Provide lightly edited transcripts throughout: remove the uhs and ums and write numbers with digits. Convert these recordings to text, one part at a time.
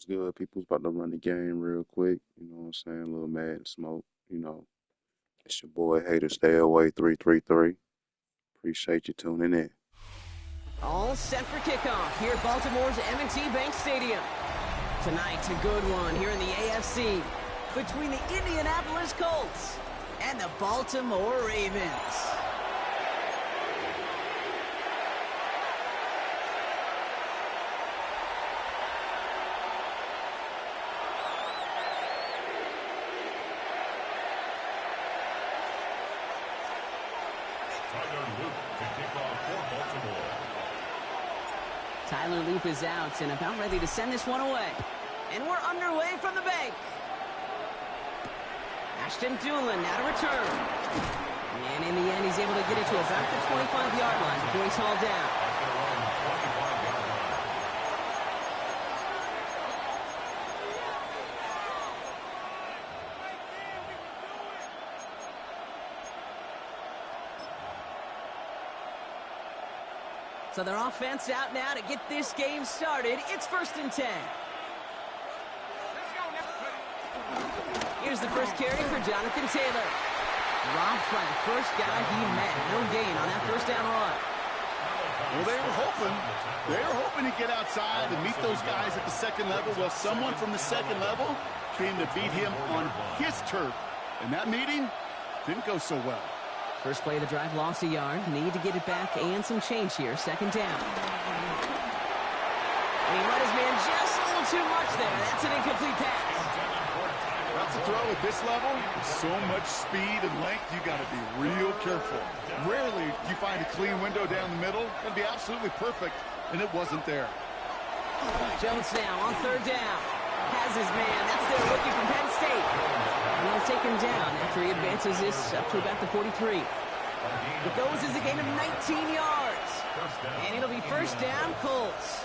good? People's about to run the game real quick. You know what I'm saying? A little Madden Smoke. It's your boy Hater Stay Away 333. Appreciate you tuning in. All set for kickoff here at Baltimore's M&T Bank Stadium. Tonight, a good one here in the AFC between the Indianapolis Colts and the Baltimore Ravens. Tyler Loop is out and about ready to send this one away. And we're underway from the bank. Ashton Doolin now to return. And in the end, he's able to get it to about the 25-yard line before he's hauled down. So their offense out now to get this game started. It's 1st and 10. Here's the first carry for Jonathan Taylor. Dropped by the first guy he met. No gain on that first down run. Well, they were hoping to get outside and meet those guys at the second level. Well, someone from the second level came to beat him on his turf. And that meeting didn't go so well. First play of the drive, lost a yard. Need to get it back and some change here. 2nd down. And he let his man just a little too much there. That's an incomplete pass. That's a throw at this level. With so much speed and length, you got to be real careful. Rarely do you find a clean window down the middle. It'd be absolutely perfect, and it wasn't there. Jones now on 3rd down. Has his man. That's their rookie from Penn State. And they'll take him down after he advances this up to about the 43. It goes as a gain of 19 yards. And it'll be 1st down, Colts.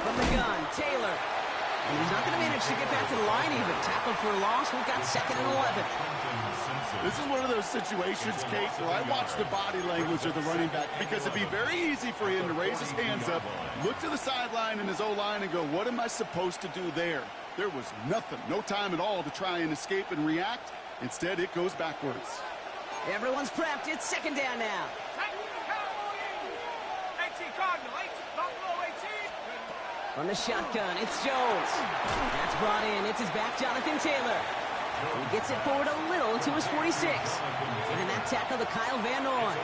From the gun, Taylor. And he's not going to manage to get back to the line even. Tackled for a loss. We've got 2nd and 11. This is one of those situations, Kate, where I watch the body language of the running back because it'd be very easy for him to raise his hands up, look to the sideline in his O-line and go, what am I supposed to do there? There was nothing, no time at all to try and escape and react. Instead, it goes backwards. Everyone's prepped. It's 2nd down now. From the shotgun, it's Jones. That's brought in. It's his back, Jonathan Taylor. He gets it forward a little to his 46. And that tackle to Kyle Van Noy.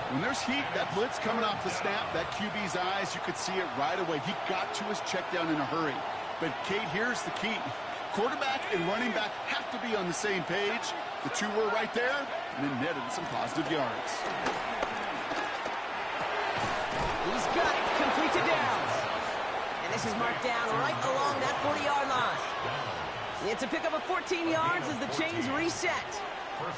When there's heat, that blitz coming off the snap, that QB's eyes, you could see it right away. He got to his check down in a hurry. But, Kate, here's the key. Quarterback and running back have to be on the same page. The two were right there, and then netted some positive yards. He's got it. Complete to Downs. And this is marked down right along that 40-yard line. It's a pickup of 14 yards as the chains reset.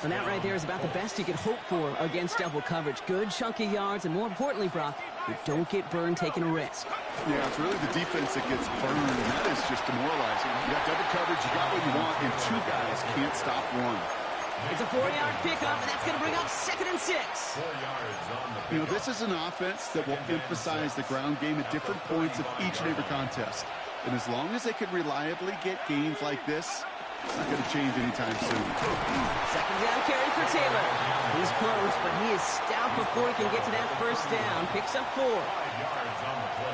And that right there is about the best you could hope for against double coverage. Good chunky yards, and more importantly, Brock, you don't get burned taking a risk. Yeah, it's really the defense that gets burned, and that is just demoralizing. You got double coverage, you got what you want, and two guys can't stop one. It's a 4-yard pickup, and that's going to bring up 2nd and 6. 4 yards on the pickup. You know, this is an offense that will emphasize the ground game at different points of each and every contest. And as long as they can reliably get gains like this, it's not going to change anytime soon. 2nd down carry for Taylor. He's close, but he is stout before he can get to that 1st down. Picks up 4.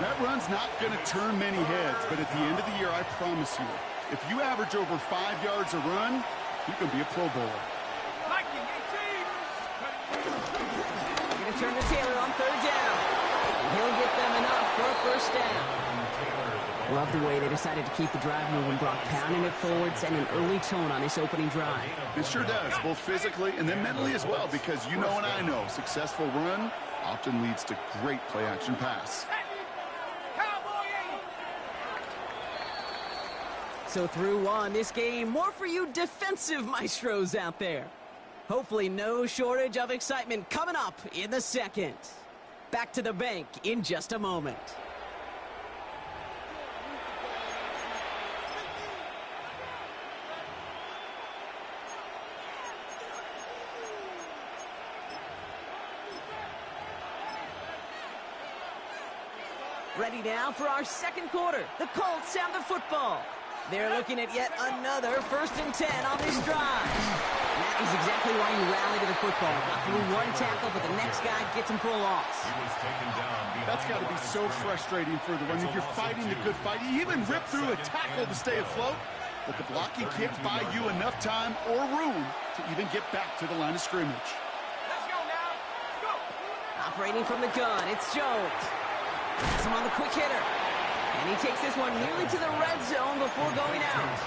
That run's not going to turn many heads, but at the end of the year, I promise you, if you average over 5 yards a run, you can be a Pro Bowler. Going to turn to Taylor on 3rd down. And he'll get them enough for a 1st down. Love the way they decided to keep the drive moving, Brock, pounding it forward, setting an early tone on this opening drive. It sure does, both physically and then mentally as well, because you know and I know, successful run often leads to great play-action pass. So through one, this game, more for you defensive maestros out there. Hopefully no shortage of excitement coming up in the 2nd. Back to the bank in just a moment. Ready now for our second quarter. The Colts have the football. They're looking at yet another 1st and 10 on this drive. That is exactly why you rally to the football. Got through one tackle, but the next guy gets him for a loss. That's got to be so frustrating for the runner. You're fighting the good fight. You even rip through a tackle to stay afloat, but the blocking can't buy you enough time or room to even get back to the line of scrimmage. Let's go now. Go. Operating from the gun, it's Jones. Has him on the quick hitter. And he takes this one nearly to the red zone before going out.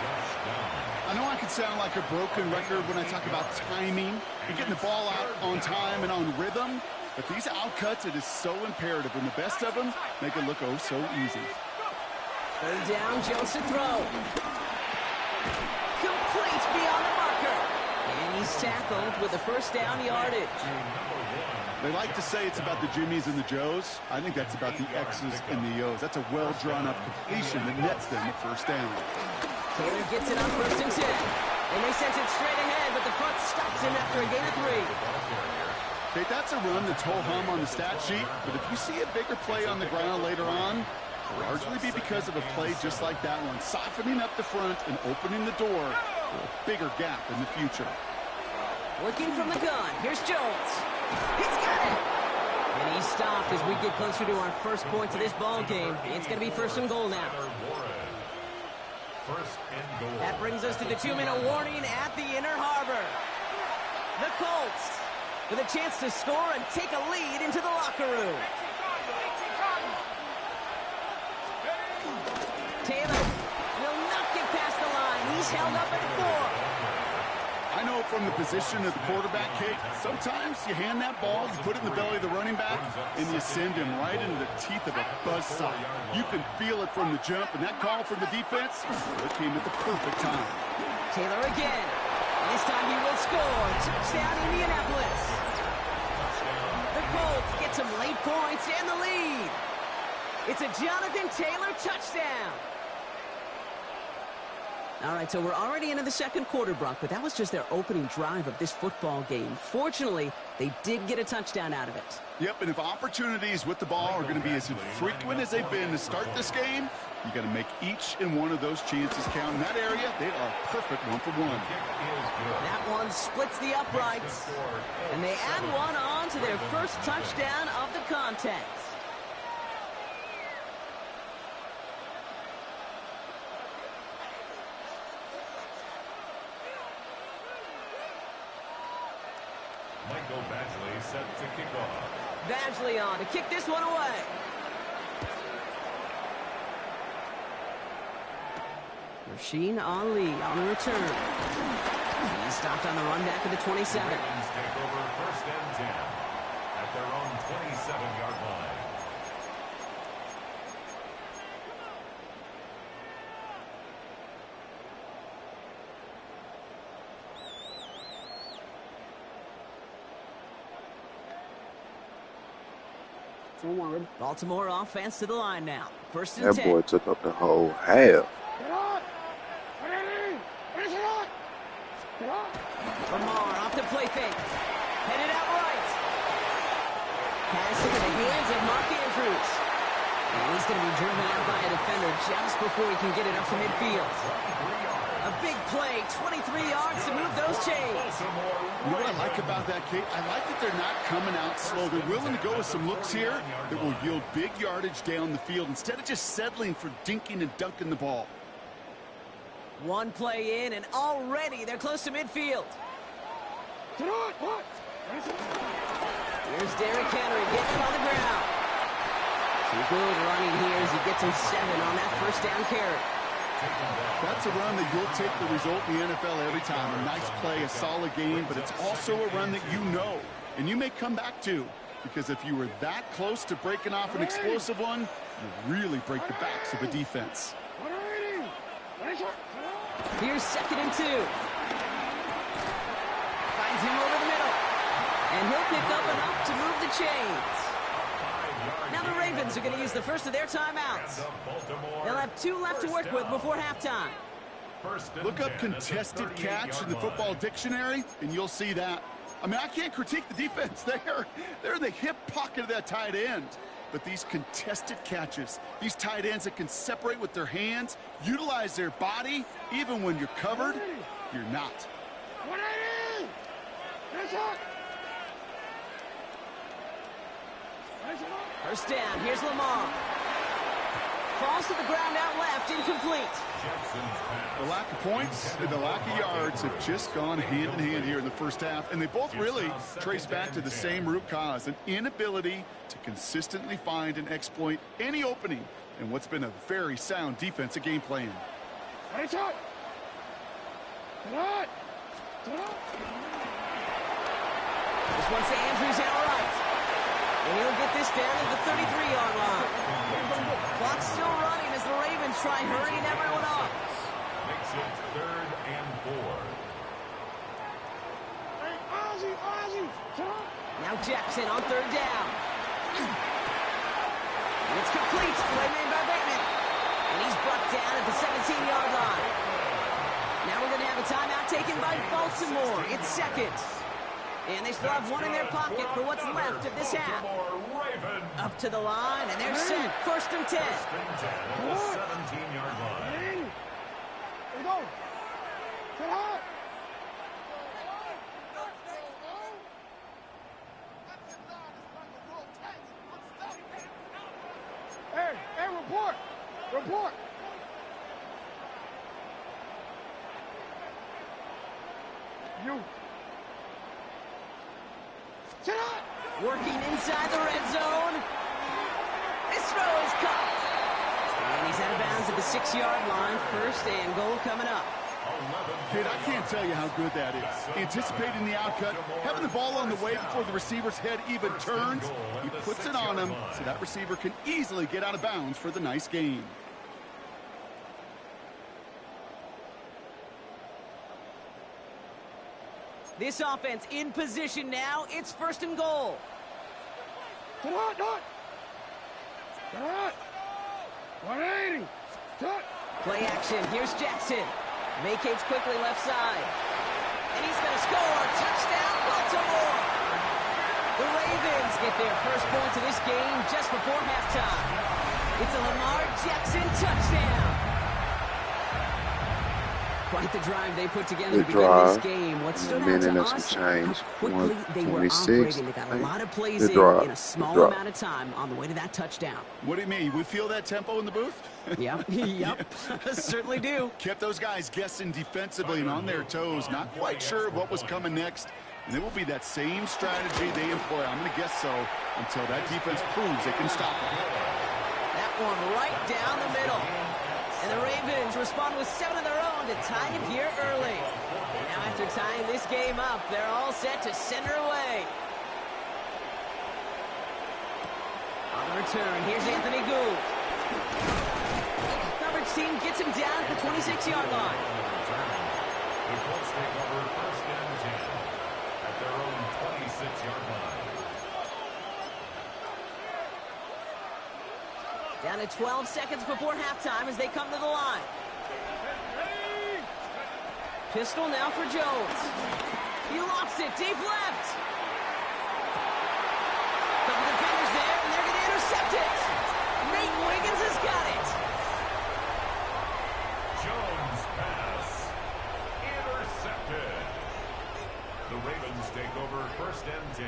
I know I can sound like a broken record when I talk about timing and getting the ball out on time and on rhythm, but these outcuts, it is so imperative, and the best of them make it look oh so easy. 3rd down, Jones to throw. Complete beyond the marker. And he's tackled with the 1st down yardage. They like to say it's about the Jimmies and the Joes. I think that's about the X's and the O's. That's a well-drawn-up completion that nets them the 1st down. Taylor gets it on 1st and 10. And they sent it straight ahead, but the front stops him after a gain of 3. Okay, that's a run that's ho-hum on the stat sheet, but if you see a bigger play on the ground later on, it'll largely be because of a play just like that one, softening up the front and opening the door for a bigger gap in the future. Working from the gun, here's Jones. He's got it! And he's stopped as we get closer to our first points of this ball game. It's going to be 1st and goal now. That brings us to the 2-minute warning at the inner harbor. The Colts with a chance to score and take a lead into the locker room. Taylor will not get past the line. He's held up at 4. I know from the position of the quarterback, Kate, sometimes you hand that ball, you put it in the belly of the running back, and you send him right into the teeth of a buzzsaw. You can feel it from the jump, and that call from the defense, it came at the perfect time. Taylor again. This time he will score. Touchdown, Indianapolis. The Colts get some late points and the lead. It's a Jonathan Taylor touchdown. All right, so we're already into the second quarter, Brock, but that was just their opening drive of this football game. Fortunately, they did get a touchdown out of it. Yep, and if opportunities with the ball are going to be as frequent as they've been to start this game, you got to make each and one of those chances count. In that area, they are a perfect 1-for-1. That one splits the uprights, and they add one on to their first touchdown of the contest. Michael Badgley set to kick off. Badgley on to kick this one away. Rasheen Ali on the return. He's stopped on the run back of the 27. Ravens take over 1st and 10 at their own 27-yard line. Baltimore offense to the line now. 1st and That 10. boy took up the whole half. Lamar off the play fake. Headed out right. Pass into the hands of Mark Andrews. And he's going to be driven out by a defender just before he can get it up to midfield. A big play, 23 yards to move those chains. You know what I like about that, Kate? I like that they're not coming out slow. They're willing to go with some looks here that will yield big yardage down the field instead of just settling for dinking and dunking the ball. One play in, and already they're close to midfield. Here's Derrick Henry getting it on the ground. Some good running here as he gets him 7 on that 1st down carry. That's a run that you'll take the result in the NFL every time. A nice play, a solid game, but it's also a run that you know and you may come back to, because if you were that close to breaking off an explosive one, you really break the backs of a defense. Here's 2nd and 2. Finds him over the middle. And he'll pick up enough to move the chains. Now the Ravens are going to use the first of their timeouts. They'll have 2 left to work with before halftime. Look up contested catch in the football dictionary, and you'll see that. I mean, I can't critique the defense there. They're in the hip pocket of that tight end. but these contested catches, these tight ends that can separate with their hands, utilize their body, even when you're covered, you're not. First down, here's Lamar. Falls to the ground out left, incomplete. The lack of points and the lack of yards have just gone hand in hand here in the first half, and they both really trace back to the same root cause, an inability to consistently find and exploit any opening in what's been a very sound defensive game plan. This one's to Andrews out right. And he'll get this down to the 33-yard line. Clock's still running as the Ravens try hurrying everyone up. Makes it 3rd and 4. Now Jackson on 3rd down. And it's complete. Play made by Bateman. And he's brought down at the 17-yard line. Now we're going to have a timeout taken by Baltimore. It's 2nd. And they still have one in their pocket for what's left of this half. Up to the line, and they're set. 1st and 10. 1st and 10 at the 17-yard line. Here we go. Get hot. Hey, report. Report. You. Sit up. Working inside the red zone. This throw is caught. And he's out of bounds at the 6-yard line. 1st and goal coming up. Kid, I can't tell you how good that is. Anticipating the outcut, having the ball on the way before the receiver's head even turns. He puts it on him so that receiver can easily get out of bounds for the nice gain. This offense in position now. It's 1st and goal. Sit hot, Dot. Sit hot. 180. Sit. Play action. Here's Jackson. Vacates quickly left side. And he's going to score. Touchdown, Baltimore. The Ravens get their first points of this game just before halftime. It's a Lamar Jackson touchdown. Quite the drive they put together to begin this game. What stood out to us, how quickly they were operating. They got a lot of plays in a small amount of time on the way to that touchdown. What do you mean? We feel that tempo in the booth? Yep, certainly do. Kept those guys guessing defensively and on their toes, not quite sure what was coming next. And it will be that same strategy they employ, I'm going to guess so, until that defense proves they can stop them. That one right down the middle. And the Ravens respond with 7 of their own to tie it here early. And now after tying this game up, they're all set to send her away. On the return, here's Anthony Gould. Coverage team gets him down at the 26-yard line. The Colts take over 1st and 10 at their own 26-yard line. Down to 12 seconds before halftime as they come to the line. Pistol now for Jones. He lofts it deep left. Couple defenders there, and they're going to intercept it. Nate Wiggins has got it. Jones pass. Intercepted. The Ravens take over 1st and 10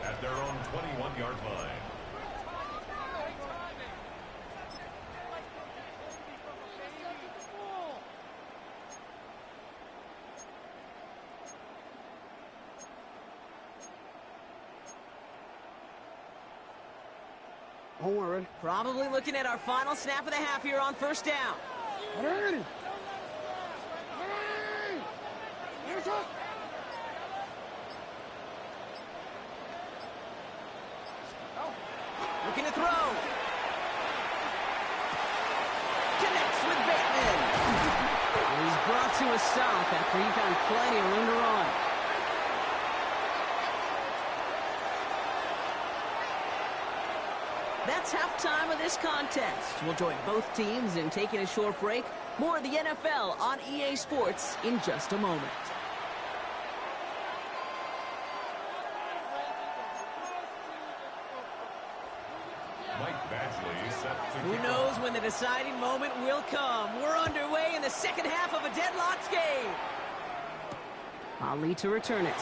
at their own 21-yard line. Don't worry. Probably looking at our final snap of the half here on 1st down. 180. 180. Looking to throw. Connects with Bateman. And he's brought to a stop after he found plenty of room to run. That's halftime of this contest. We'll join both teams in taking a short break. More of the NFL on EA Sports in just a moment. Who knows when the deciding moment will come. We're underway in the second half of a deadlocked game. Ali to return it.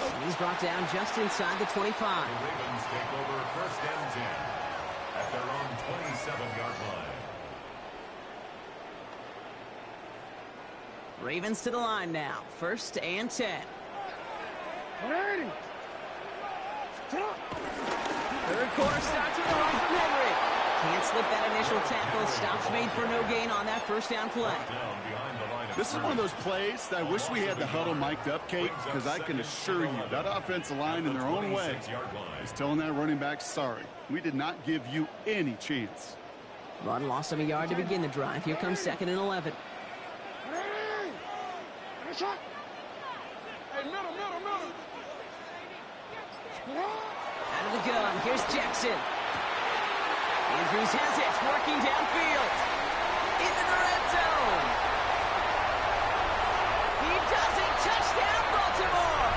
And he's brought down just inside the 25. The Ravens take over first and 10 at their own 27-yard line. Ravens to the line now. First and 10. Third quarter starts with a run from Henry. Can't slip that initial tackle. Stops made for no gain on that first down play. This is one of those plays that I wish we had the huddle mic'd up, Kate, because I can assure you that offensive line in their own way is telling that running back, sorry, we did not give you any chance. Run lost him a yard to begin the drive. Here comes second and 11. Out of the gun, here's Jackson. Andrews has it, working downfield. Into the red zone. He does it, touchdown Baltimore.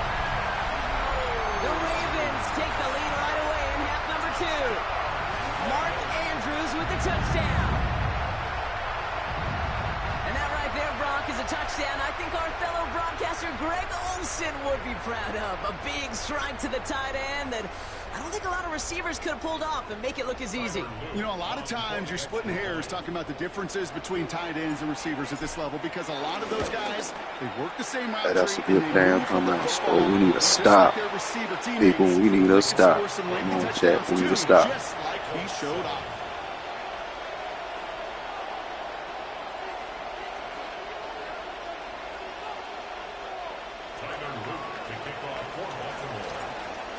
The Ravens take the lead right away in half number 2. Mark Andrews with the touchdown. And that right there, Brock, is a touchdown I think our fellow broadcaster Greg Olsen would be proud of. A big strike to the tight end that I don't think a lot of receivers could have pulled off and make it look as easy. You know, a lot of times you're splitting hairs talking about the differences between tight ends and receivers at this level because a lot of those guys, they work the same route. Hey, that's a good damn comments, bro. We need to stop. People, we need to stop. Come on, chat. We need to stop. Just like he showed off.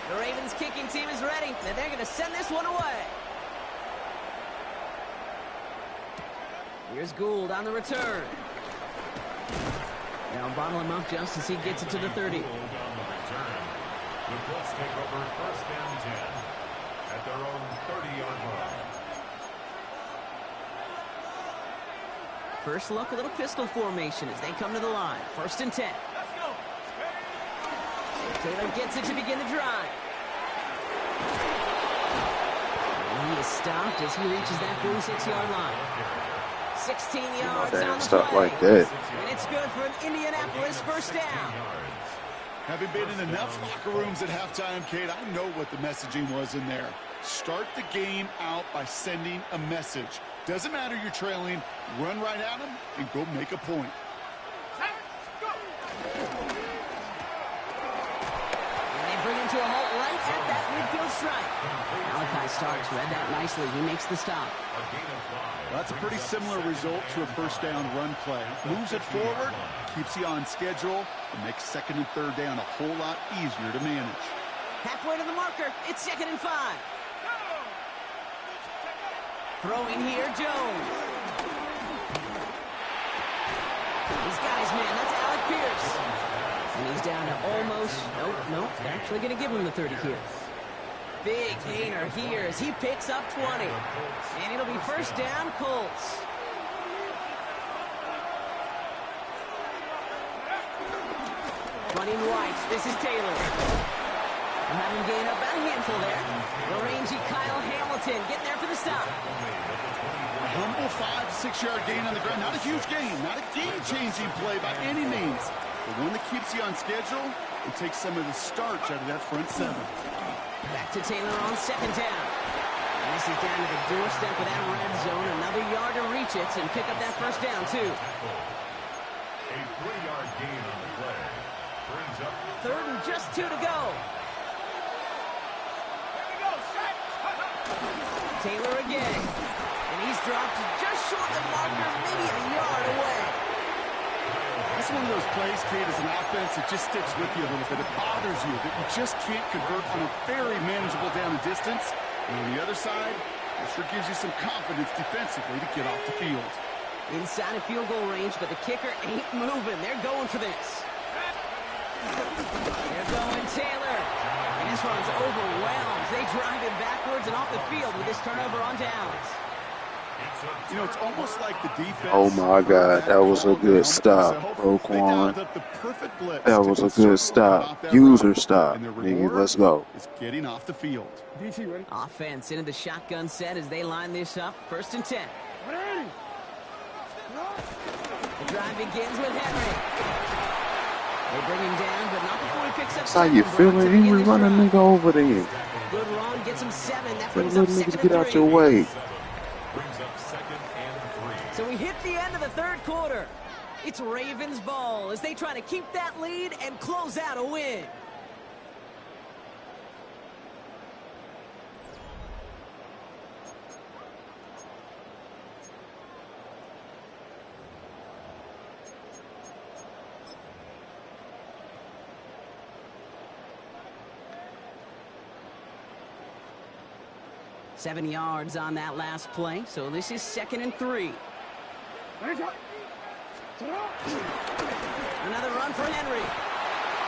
The Ravens kicking team is ready, and they're going to send this one away. Here's Gould on the return. Now bottle him up just as he gets it to the 30. The Colts take over first and 10 at their own 30-yard line. First look, a little pistol formation as they come to the line. First and 10. Taylor gets it to begin the drive. And he is stopped as he reaches that 46-yard line. 16 yards on the stuff play. like that. And it's good for an Indianapolis first down. Having been in enough locker rooms at halftime, Kate, I know what the messaging was in there. Start the game out by sending a message. Doesn't matter you're trailing, run right at them and go make a point. Bring him to a halt right at that midfield strike. Malachi Starks read that nicely. He makes the stop. Well, that's a pretty similar result to a first down run play. Moves it forward, keeps you on schedule, and makes second and third down a whole lot easier to manage. Halfway to the marker. It's second and 5. Throwing here, Jones. He's got his man. That's Alec Pierce. And he's down to almost, nope, they're actually going to give him the 30 here. Big gainer here as he picks up 20. And it'll be first down, Colts. Running right, this is Taylor. We'll have him gain about a handful there. The rangy Kyle Hamilton getting there for the stop. A humble 5 to 6 yard gain on the ground. Not a huge gain, not a game-changing play by any means. The one that keeps you on schedule and takes some of the starch out of that front 7. Back to Taylor on second down. And this is down to the doorstep of that red zone. Another yard to reach it and pick up that first down, too. A 3-yard gain on the play. Brings up third and just 2 to go. Taylor again. And he's dropped just short of the marker, maybe a yard away. That's one of those plays, Kate, as an offense, it just sticks with you a little bit. It bothers you that you just can't convert on a very manageable down and distance. And on the other side, it sure gives you some confidence defensively to get off the field. Inside of field goal range, but the kicker ain't moving. They're going for this. They're going Taylor. And this one's overwhelmed. They drive him backwards and off the field with this turnover on downs. You know, it's almost like the Oh defense my heard God, that that was a call and good helmet stop, themselves. They Roquan. dialed up the perfect blitz That to was a good encircle and cut stop. off that User run. stop. And their Nigga, reward let's go. is getting off the field. DC, ready? Offense into the shotgun set as they line this up. 1st and 10. Ready. The drive begins with Henry. They bring him down, but not before he picks up That's how you 7, Brock, to feeling? He begin was this running drive. nigga over there. Good run, gets him 7. That Tell brings up little niggas 2nd get and out your 3. way. Brings up 2nd and 3. So we hit the end of the 3rd quarter. It's Ravens ball as they try to keep that lead and close out a win. Seven yards on that last play, so this is 2nd and 3. Another run for Henry.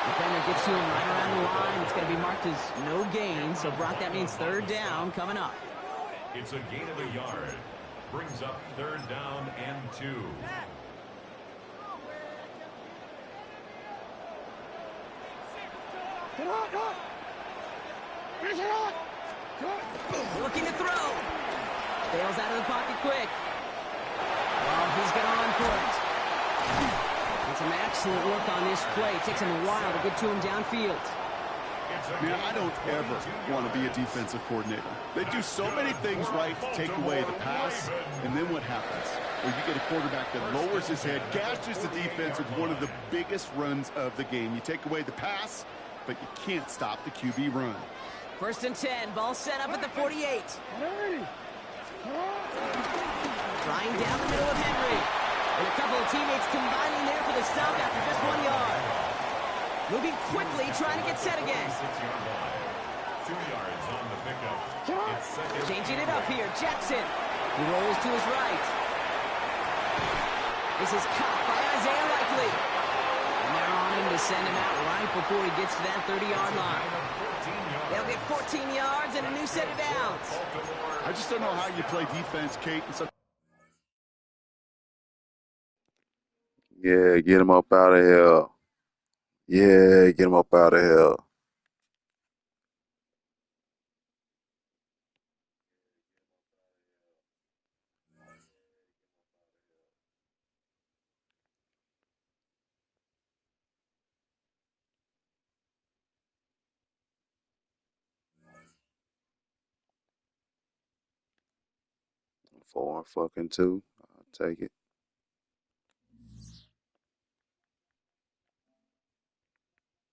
Defender gets to him right around the line. It's going to be marked as no gain, so Brock, that means 3rd down coming up. It's a gain of a yard. Brings up 3rd down and 2. Looking to throw. Bails out of the pocket quick. Well, he's going to run for it. It's an excellent look on this play. It takes him a while to get to him downfield. Man, I don't ever want to be a defensive coordinator. They do so many things right to take away the pass, and then what happens? Well, you get a quarterback that lowers his head, gashes the defense with one of the biggest runs of the game. You take away the pass, but you can't stop the QB run. 1st and 10, ball set up at the 48. Trying down the middle of Henry. And a couple of teammates combining there for the stop after just 1 yard. Moving quickly, trying to get set again. 6-yard line. 2 yards on the pickup. It's 2nd. Changing it up here, Jackson. He rolls to his right. This is caught by Isaiah Likely. And they're on him to send him out right before he gets to that 30-yard line. They'll get 14 yards and a new set of downs. I just don't know how you play defense, Kate. Yeah, get him up out of here. Yeah, get him up out of here. Four and fucking 2. I'll take it.